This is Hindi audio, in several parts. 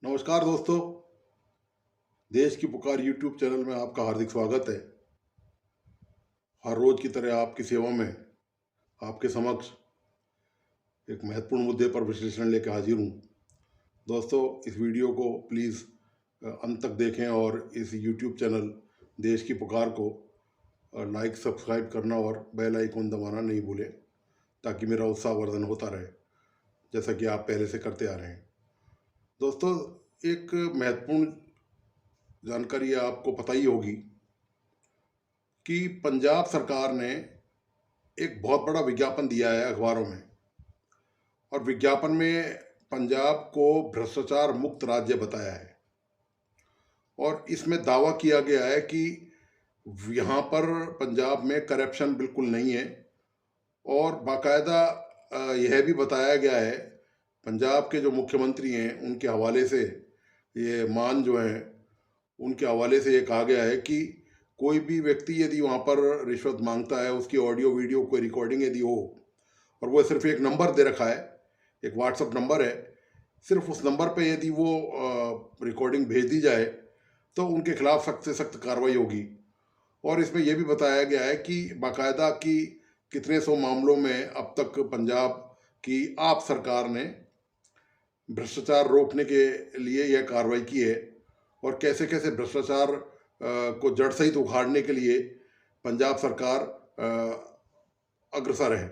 नमस्कार दोस्तों। देश की पुकार यूट्यूब चैनल में आपका हार्दिक स्वागत है। हर रोज की तरह आपकी सेवा में आपके समक्ष एक महत्वपूर्ण मुद्दे पर विश्लेषण लेकर हाजिर हूँ। दोस्तों, इस वीडियो को प्लीज़ अंत तक देखें और इस यूट्यूब चैनल देश की पुकार को लाइक सब्सक्राइब करना और बेल आइकन दबाना नहीं भूलें, ताकि मेरा उत्साहवर्धन होता रहे जैसा कि आप पहले से करते आ रहे हैं। दोस्तों, एक महत्वपूर्ण जानकारी आपको पता ही होगी कि पंजाब सरकार ने एक बहुत बड़ा विज्ञापन दिया है अखबारों में, और विज्ञापन में पंजाब को भ्रष्टाचार मुक्त राज्य बताया है। और इसमें दावा किया गया है कि यहाँ पर पंजाब में करप्शन बिल्कुल नहीं है, और बाकायदा यह भी बताया गया है, पंजाब के जो मुख्यमंत्री हैं उनके हवाले से, ये मान जो हैं उनके हवाले से ये कहा गया है कि कोई भी व्यक्ति यदि वहाँ पर रिश्वत मांगता है, उसकी ऑडियो वीडियो कोई रिकॉर्डिंग यदि हो, और वो सिर्फ एक नंबर दे रखा है, एक व्हाट्सएप नंबर है, सिर्फ उस नंबर पे यदि वो रिकॉर्डिंग भेज दी जाए तो उनके खिलाफ सख्त से सख्त कार्रवाई होगी। और इसमें यह भी बताया गया है कि बाकायदा कि कितने सौ मामलों में अब तक पंजाब की आप सरकार ने भ्रष्टाचार रोकने के लिए यह कार्रवाई की है, और कैसे कैसे भ्रष्टाचार को जड़ सहित उखाड़ने के लिए पंजाब सरकार अग्रसर है।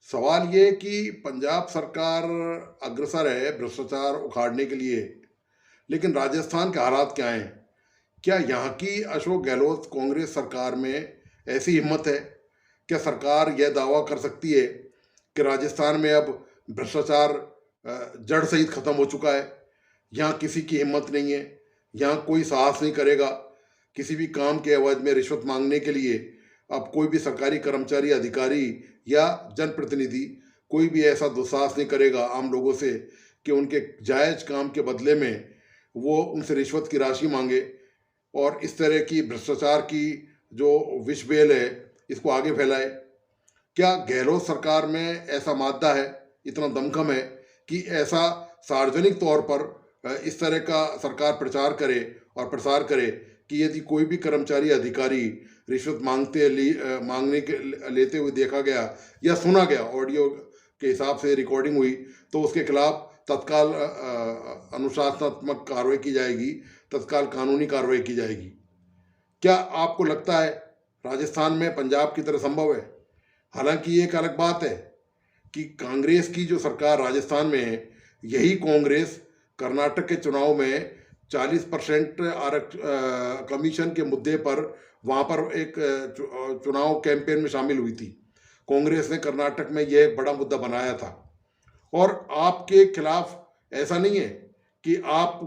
सवाल ये कि पंजाब सरकार अग्रसर है भ्रष्टाचार उखाड़ने के लिए, लेकिन राजस्थान के हालात क्या हैं? क्या यहाँ की अशोक गहलोत कांग्रेस सरकार में ऐसी हिम्मत है? क्या सरकार यह दावा कर सकती है कि राजस्थान में अब भ्रष्टाचार जड़ सहित खत्म हो चुका है? यहाँ किसी की हिम्मत नहीं है, यहाँ कोई साहस नहीं करेगा किसी भी काम के एवज में रिश्वत मांगने के लिए। अब कोई भी सरकारी कर्मचारी, अधिकारी या जनप्रतिनिधि कोई भी ऐसा दुस्साहस नहीं करेगा आम लोगों से कि उनके जायज काम के बदले में वो उनसे रिश्वत की राशि मांगे, और इस तरह की भ्रष्टाचार की जो विष बेल है इसको आगे फैलाए। क्या गहलोत सरकार में ऐसा मादा है, इतना दमखम है कि ऐसा सार्वजनिक तौर पर इस तरह का सरकार प्रचार करे और प्रसार करे कि यदि कोई भी कर्मचारी, अधिकारी रिश्वत मांगने के लेते हुए देखा गया या सुना गया, ऑडियो के हिसाब से रिकॉर्डिंग हुई, तो उसके खिलाफ तत्काल अनुशासनात्मक कार्रवाई की जाएगी, तत्काल कानूनी कार्रवाई की जाएगी? क्या आपको लगता है राजस्थान में पंजाब की तरह संभव है? हालांकि ये एक अलग बात है कि कांग्रेस की जो सरकार राजस्थान में है, यही कांग्रेस कर्नाटक के चुनाव में 40% कमीशन के मुद्दे पर वहाँ पर एक चुनाव कैंपेन में शामिल हुई थी। कांग्रेस ने कर्नाटक में यह एक बड़ा मुद्दा बनाया था। और आपके खिलाफ ऐसा नहीं है कि आप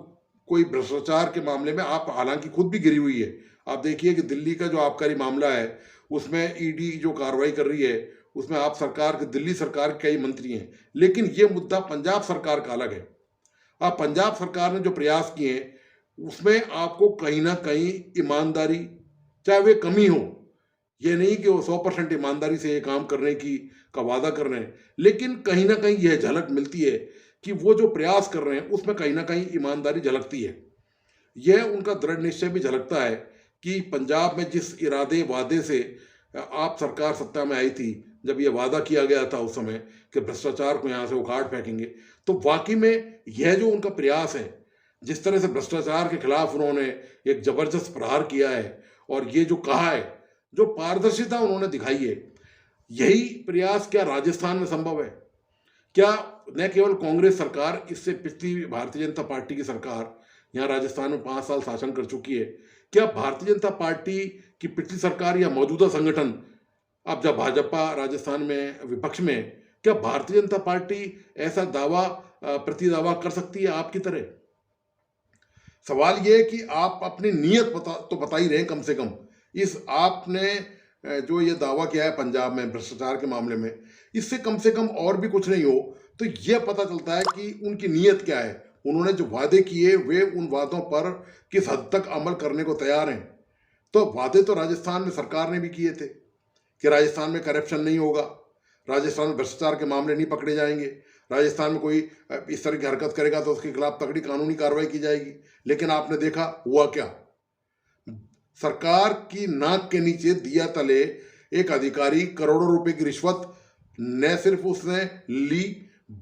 कोई भ्रष्टाचार के मामले में, आप हालांकि खुद भी गिरी हुई है। आप देखिए कि दिल्ली का जो आबकारी मामला है उसमें ईडी जो कार्रवाई कर रही है उसमें आप सरकार के, दिल्ली सरकार के कई मंत्री हैं, लेकिन ये मुद्दा पंजाब सरकार का अलग है। आप पंजाब सरकार ने जो प्रयास किए हैं उसमें आपको कहीं ना कहीं ईमानदारी, चाहे वे कमी हो, ये नहीं कि वो 100% ईमानदारी से ये काम करने की का वादा कर रहे हैं, लेकिन कहीं ना कहीं यह झलक मिलती है कि वो जो प्रयास कर रहे हैं उसमें कहीं ना कहीं ईमानदारी झलकती है। यह उनका दृढ़ निश्चय भी झलकता है कि पंजाब में जिस इरादे वादे से आप सरकार सत्ता में आई थी, जब यह वादा किया गया था उस समय कि भ्रष्टाचार को यहाँ से उखाड़ फेंकेंगे, तो वाकई में यह जो उनका प्रयास है, जिस तरह से भ्रष्टाचार के खिलाफ उन्होंने एक जबरदस्त प्रहार किया है और ये जो कहा है, जो पारदर्शिता उन्होंने दिखाई है, यही प्रयास क्या राजस्थान में संभव है? क्या न केवल कांग्रेस सरकार, इससे पिछली भारतीय जनता पार्टी की सरकार यहाँ राजस्थान में 5 साल शासन कर चुकी है, क्या भारतीय जनता पार्टी की पिछली सरकार या मौजूदा संगठन, अब जब भाजपा राजस्थान में विपक्ष में, क्या भारतीय जनता पार्टी ऐसा दावा प्रति दावा कर सकती है आपकी तरह? सवाल ये है कि आप अपनी नीयत तो बता ही रहे हैं कम से कम। इस आपने जो ये दावा किया है पंजाब में भ्रष्टाचार के मामले में, इससे कम से कम और भी कुछ नहीं हो तो यह पता चलता है कि उनकी नीयत क्या है। उन्होंने जो वादे किए वे उन वादों पर किस हद तक अमल करने को तैयार हैं। तो वादे तो राजस्थान में सरकार ने भी किए थे कि राजस्थान में करप्शन नहीं होगा, राजस्थान में भ्रष्टाचार के मामले नहीं पकड़े जाएंगे, राजस्थान में कोई इस तरह की हरकत करेगा तो उसके खिलाफ तगड़ी कानूनी कार्रवाई की जाएगी। लेकिन आपने देखा हुआ क्या, सरकार की नाक के नीचे दिया तले एक अधिकारी करोड़ों रुपए की रिश्वत न सिर्फ उसने ली,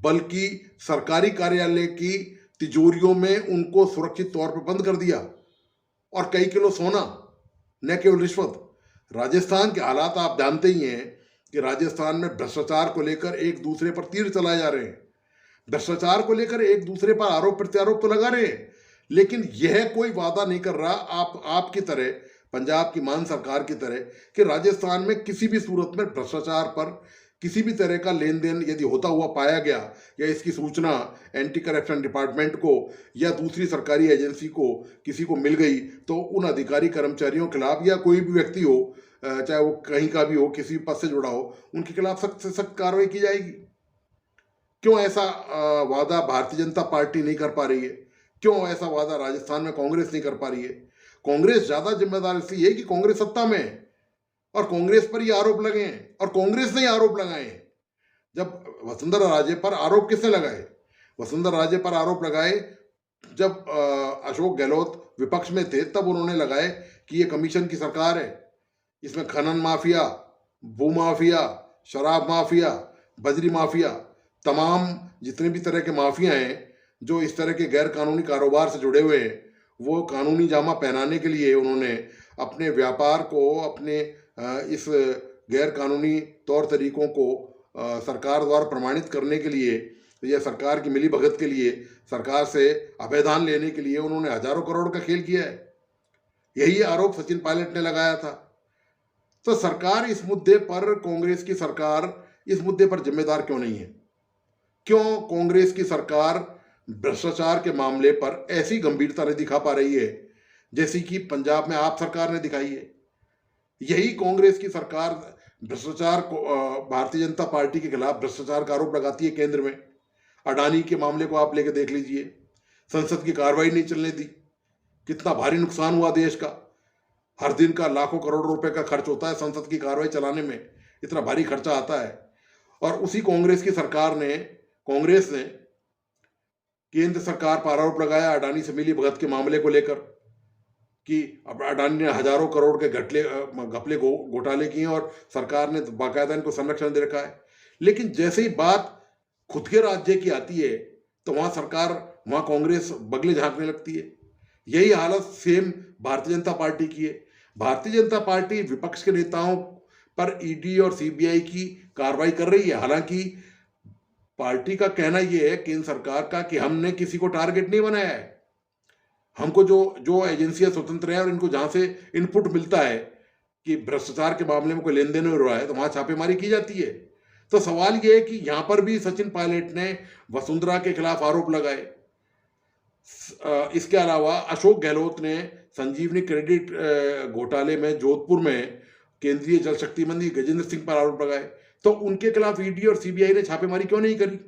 बल्कि सरकारी कार्यालय की तिजोरियों में उनको सुरक्षित तौर पर बंद कर दिया। और कई किलो सोना, न केवल रिश्वत। राजस्थान के हालात आप जानते ही हैं कि राजस्थान में भ्रष्टाचार को लेकर एक दूसरे पर तीर चलाए जा रहे हैं। भ्रष्टाचार को लेकर एक दूसरे पर आरोप प्रत्यारोप तो लगा रहे हैं, लेकिन यह कोई वादा नहीं कर रहा आपकी तरह, पंजाब की मान सरकार की तरह, कि राजस्थान में किसी भी सूरत में भ्रष्टाचार पर किसी भी तरह का लेन देन यदि होता हुआ पाया गया या इसकी सूचना एंटी करप्शन डिपार्टमेंट को या दूसरी सरकारी एजेंसी को किसी को मिल गई तो उन अधिकारी कर्मचारियों के खिलाफ या कोई भी व्यक्ति हो, चाहे वो कहीं का भी हो, किसी पद से जुड़ा हो, उनके खिलाफ सख्त से सख्त कार्रवाई की जाएगी। क्यों ऐसा वादा भारतीय जनता पार्टी नहीं कर पा रही है? क्यों ऐसा वादा राजस्थान में कांग्रेस नहीं कर पा रही है? कांग्रेस ज्यादा जिम्मेदार इसलिए है कि कांग्रेस सत्ता में है और कांग्रेस पर ये आरोप लगे हैं, और कांग्रेस ने आरोप लगाए हैं। जब वसुंधरा राजे पर आरोप किसने लगाए? वसुंधरा राजे पर आरोप लगाए जब अशोक गहलोत विपक्ष में थे, तब उन्होंने लगाए कि ये कमीशन की सरकार है, इसमें खनन माफिया, भू माफिया, शराब माफिया, बजरी माफिया, तमाम जितने भी तरह के माफिया हैं जो इस तरह के गैर कानूनी कारोबार से जुड़े हुए हैं, वो कानूनी जामा पहनाने के लिए उन्होंने अपने व्यापार को, अपने इस गैर कानूनी तौर तरीकों को सरकार द्वारा प्रमाणित करने के लिए या सरकार की मिली भगत के लिए, सरकार से अभयदान लेने के लिए उन्होंने हजारों करोड़ का खेल किया है। यही आरोप सचिन पायलट ने लगाया था। तो सरकार इस मुद्दे पर, कांग्रेस की सरकार इस मुद्दे पर जिम्मेदार क्यों नहीं है? क्यों कांग्रेस की सरकार भ्रष्टाचार के मामले पर ऐसी गंभीरता नहीं दिखा पा रही है जैसी कि पंजाब में आप सरकार ने दिखाई है? यही कांग्रेस की सरकार भ्रष्टाचार को, भारतीय जनता पार्टी के खिलाफ भ्रष्टाचार का आरोप लगाती है केंद्र में। अडानी के मामले को आप लेकर देख लीजिए, संसद की कार्रवाई नहीं चलने दी, कितना भारी नुकसान हुआ देश का। हर दिन का लाखों करोड़ रुपए का खर्च होता है संसद की कार्रवाई चलाने में, इतना भारी खर्चा आता है। और उसी कांग्रेस की सरकार ने, कांग्रेस ने केंद्र सरकार पर आरोप लगाया अडानी से मिली भगत के मामले को लेकर कि अडानी ने हजारों करोड़ के घपले घोटाले किए और सरकार ने बाकायदा इनको संरक्षण दे रखा है। लेकिन जैसे ही बात खुद के राज्य की आती है तो वहां सरकार, वहां कांग्रेस बगले झांकने लगती है। यही हालत सेम भारतीय जनता पार्टी की है। भारतीय जनता पार्टी विपक्ष के नेताओं पर ईडी और सीबीआई की कार्रवाई कर रही है। हालांकि पार्टी का कहना यह है, केंद्र सरकार का, कि हमने किसी को टारगेट नहीं बनाया है। हमको जो एजेंसियां स्वतंत्र हैं और इनको जहां से इनपुट मिलता है कि भ्रष्टाचार के मामले में कोई लेन देन हो रहा है तो वहां छापेमारी की जाती है। तो सवाल यह है कि यहां पर भी सचिन पायलट ने वसुंधरा के खिलाफ आरोप लगाए। इसके अलावा अशोक गहलोत ने संजीवनी क्रेडिट घोटाले में जोधपुर में केंद्रीय जल शक्ति मंत्री गजेंद्र सिंह पर आरोप लगाए, तो उनके खिलाफ ईडी और सीबीआई ने छापेमारी क्यों नहीं करी?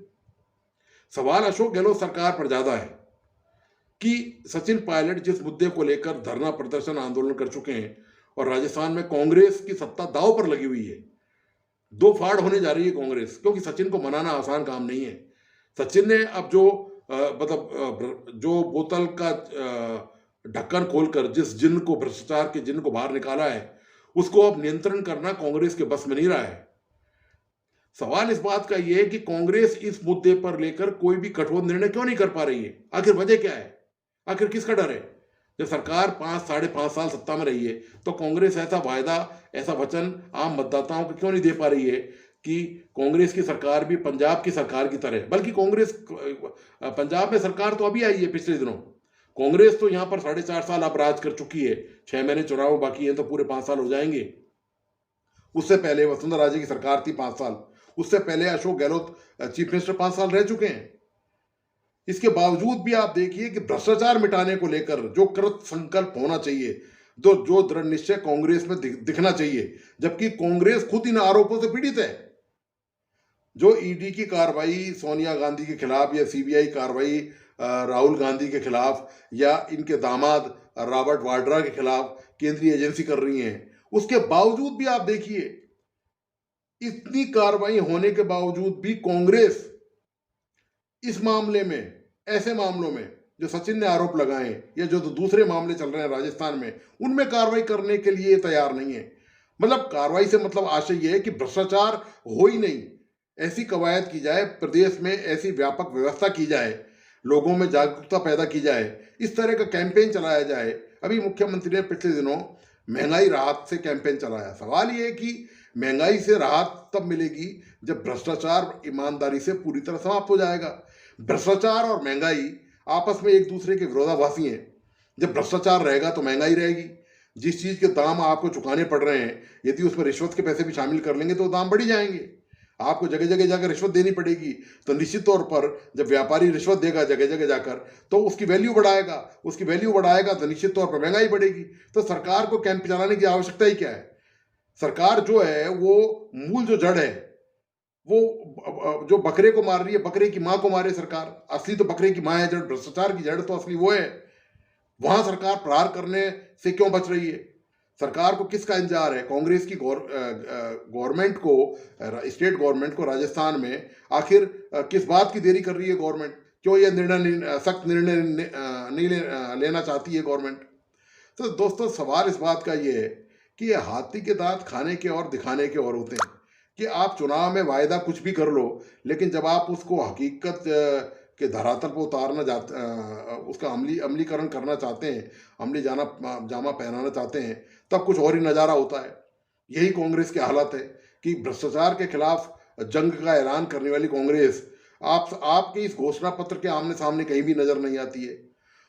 सवाल अशोक गहलोत सरकार पर ज्यादा है कि सचिन पायलट जिस मुद्दे को लेकर धरना प्रदर्शन आंदोलन कर चुके हैं और राजस्थान में कांग्रेस की सत्ता दांव पर लगी हुई है, दो फाड़ होने जा रही है कांग्रेस, क्योंकि सचिन को मनाना आसान काम नहीं है। सचिन ने अब जो बोतल का ढक्कन खोलकर जिस जिन्न को, भ्रष्टाचार के जिन्न को बाहर निकाला है, उसको अब नियंत्रण करना कांग्रेस के बस में नहीं रहा है। सवाल इस बात का यह है कि कांग्रेस इस मुद्दे पर लेकर कोई भी कठोर निर्णय क्यों नहीं कर पा रही है? आखिर वजह क्या है? आखिर किसका डर है? जब सरकार 5-5.5 साल सत्ता में रही है तो कांग्रेस ऐसा वायदा, ऐसा वचन आम मतदाताओं को क्यों नहीं दे पा रही है कि कांग्रेस की सरकार भी पंजाब की सरकार की तरह, बल्कि कांग्रेस पंजाब में सरकार तो अभी आई है पिछले दिनों, कांग्रेस तो यहां पर 4.5 साल अब राज कर चुकी है। 6 महीने चुनाव बाकी है तो पूरे 5 साल हो जाएंगे। उससे पहले वसुंधरा राजे की सरकार थी 5 साल, उससे पहले अशोक गहलोत चीफ मिनिस्टर 5 साल रह चुके हैं। इसके बावजूद भी आप देखिए कि भ्रष्टाचार मिटाने को लेकर जो कृत संकल्प होना चाहिए, जो दृढ़ निश्चय कांग्रेस में दिखना चाहिए, जबकि कांग्रेस खुद इन आरोपों से पीड़ित है। जो ईडी की कार्रवाई सोनिया गांधी के खिलाफ या सीबीआई कार्रवाई राहुल गांधी के खिलाफ या इनके दामाद रॉबर्ट वाड्रा के खिलाफ केंद्रीय एजेंसी कर रही हैं, उसके बावजूद भी आप देखिए, इतनी कार्रवाई होने के बावजूद भी कांग्रेस इस मामले में, ऐसे मामलों में जो सचिन ने आरोप लगाए या जो दूसरे मामले चल रहे हैं राजस्थान में, उनमें कार्रवाई करने के लिए तैयार नहीं है। मतलब कार्रवाई से मतलब आशय ये है कि भ्रष्टाचार हो ही नहीं, ऐसी कवायद की जाए, प्रदेश में ऐसी व्यापक व्यवस्था की जाए, लोगों में जागरूकता पैदा की जाए, इस तरह का कैंपेन चलाया जाए। अभी मुख्यमंत्री ने पिछले दिनों महंगाई राहत से कैंपेन चलाया। सवाल ये है कि महंगाई से राहत तब मिलेगी जब भ्रष्टाचार ईमानदारी से पूरी तरह समाप्त हो जाएगा। भ्रष्टाचार और महंगाई आपस में एक दूसरे के विरोधाभासी हैं। जब भ्रष्टाचार रहेगा तो महंगाई रहेगी। जिस चीज़ के दाम आपको चुकाने पड़ रहे हैं, यदि उसमें रिश्वत के पैसे भी शामिल कर लेंगे तो दाम बढ़ ही जाएंगे। आपको जगह जगह जाकर रिश्वत देनी पड़ेगी, तो निश्चित तौर पर जब व्यापारी रिश्वत देगा जगह जगह जाकर, तो उसकी वैल्यू बढ़ाएगा तो निश्चित तौर पर महंगाई बढ़ेगी। तो सरकार को कैंप चलाने की आवश्यकता ही क्या है? सरकार जो है वो मूल जो जड़ है, वो जो बकरे को मार रही है, बकरे की माँ को मारे सरकार। असली तो बकरे की माँ है जड़, भ्रष्टाचार की जड़ तो असली वो है। वहां सरकार प्रहार करने से क्यों बच रही है? सरकार को किसका इंतजार है? कांग्रेस की गवर्नमेंट को, स्टेट गवर्नमेंट को राजस्थान में आखिर किस बात की देरी कर रही है गवर्नमेंट? क्यों ये सख्त निर्णय नहीं लेना चाहती है गवर्नमेंट? तो दोस्तों सवाल इस बात का ये है कि ये हाथी के दांत खाने के और दिखाने के और होते हैं। कि आप चुनाव में वायदा कुछ भी कर लो, लेकिन जब आप उसको हकीकत के धरातल पर उतारना उसका अमलीकरण करना चाहते हैं, जामा पहनाना चाहते हैं, तब कुछ और ही नज़ारा होता है। यही कांग्रेस के हालत है कि भ्रष्टाचार के खिलाफ जंग का ऐलान करने वाली कांग्रेस आपके इस घोषणा पत्र के आमने सामने कहीं भी नजर नहीं आती है।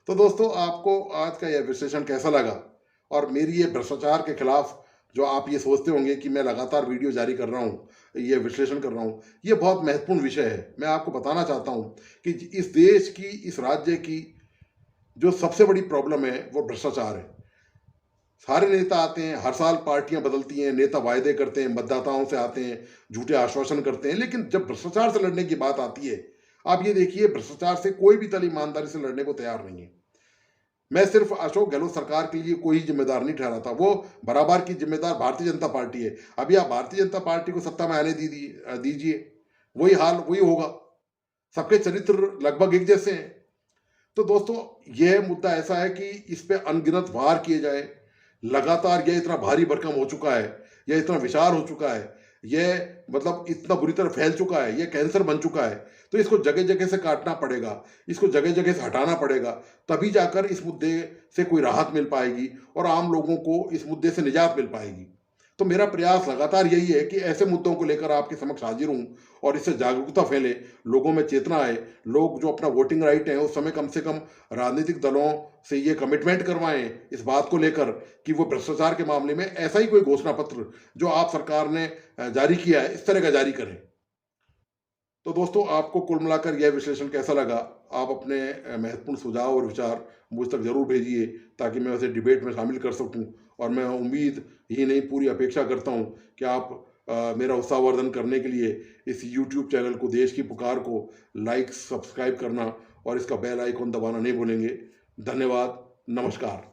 तो दोस्तों आपको आज का यह विश्लेषण कैसा लगा? और मेरी ये भ्रष्टाचार के खिलाफ जो आप ये सोचते होंगे कि मैं लगातार वीडियो जारी कर रहा हूँ, ये विश्लेषण कर रहा हूँ, ये बहुत महत्वपूर्ण विषय है। मैं आपको बताना चाहता हूँ कि इस देश की, इस राज्य की जो सबसे बड़ी प्रॉब्लम है वो भ्रष्टाचार है। सारे नेता आते हैं, हर साल पार्टियां बदलती हैं, नेता वायदे करते हैं, मतदाताओं से आते हैं, झूठे आश्वासन करते हैं, लेकिन जब भ्रष्टाचार से लड़ने की बात आती है, आप ये देखिए भ्रष्टाचार से कोई भी दल ईमानदारी से लड़ने को तैयार नहीं है। मैं सिर्फ अशोक गहलोत सरकार के लिए कोई जिम्मेदार नहीं ठहराता, वो बराबर की जिम्मेदार भारतीय जनता पार्टी है। अभी आप भारतीय जनता पार्टी को सत्ता में आने दीजिए, वही हाल वही होगा। सबके चरित्र लगभग एक जैसे हैं। तो दोस्तों यह मुद्दा ऐसा है कि इस पे अनगिनत वार किए जाए। लगातार यह इतना भारी भरकम हो चुका है, यह इतना विशाल हो चुका है, यह मतलब इतना बुरी तरह फैल चुका है, यह कैंसर बन चुका है। तो इसको जगह जगह से काटना पड़ेगा, इसको जगह जगह से हटाना पड़ेगा, तभी जाकर इस मुद्दे से कोई राहत मिल पाएगी और आम लोगों को इस मुद्दे से निजात मिल पाएगी। तो मेरा प्रयास लगातार यही है कि ऐसे मुद्दों को लेकर आपके समक्ष हाजिर हूँ और इससे जागरूकता फैले, लोगों में चेतना आए। लोग जो अपना वोटिंग राइट है उस समय कम से कम राजनीतिक दलों से ये कमिटमेंट करवाएं इस बात को लेकर कि वो भ्रष्टाचार के मामले में ऐसा ही कोई घोषणा पत्र जो आप सरकार ने जारी किया है, इस तरह का जारी करें। तो दोस्तों आपको कुल मिलाकर यह विश्लेषण कैसा लगा? आप अपने महत्वपूर्ण सुझाव और विचार मुझ तक जरूर भेजिए ताकि मैं उसे डिबेट में शामिल कर सकूं। और मैं उम्मीद ही नहीं पूरी अपेक्षा करता हूं कि आप मेरा उत्साहवर्धन करने के लिए इस YouTube चैनल को, देश की पुकार को लाइक, सब्सक्राइब करना और इसका बेल आइकॉन दबाना नहीं भूलेंगे। धन्यवाद। नमस्कार।